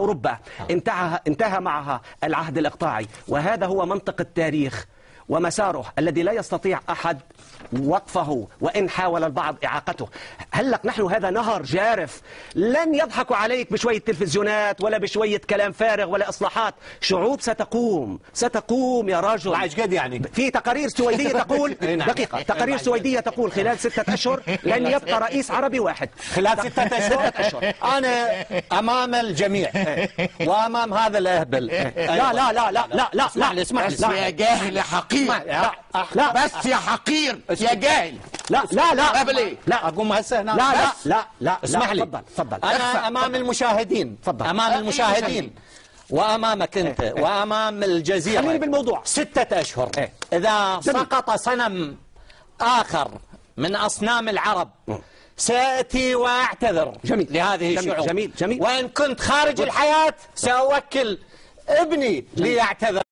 أوروبا انتهى معها العهد الإقطاعي، وهذا هو منطق التاريخ ومساره الذي لا يستطيع أحد وقفه وإن حاول البعض إعاقته. هلق نحن هذا نهر جارف، لن يضحكوا عليك بشوية تلفزيونات ولا بشوية كلام فارغ ولا إصلاحات. شعوب ستقوم يا رجل. قد يعني في تقارير سويدية تقول دقيقة، تقارير سويدية تقول خلال 6 أشهر لن يبقى رئيس عربي واحد. خلال 6 أشهر. أنا أمام الجميع وأمام هذا الأهبل. لا لا لا لا لا لا اسمح لي يا جاهل يا حقير. لا بس يا حقير يا جاهل. لا لا لا قبل ايه؟ لا أقوم هسه هنا. لا لا لا لا اسمح لي. تفضل. أنا أمام المشاهدين. تفضل. أمام المشاهدين وأمامك أنت وأمام الجزيرة. خليني بالموضوع. 6 أشهر. إذا سقط صنم آخر من أصنام العرب سأتي وأعتذر لهذه الشعوب. جميل. وإن كنت خارج الحياة سأوكل ابني ليعتذر.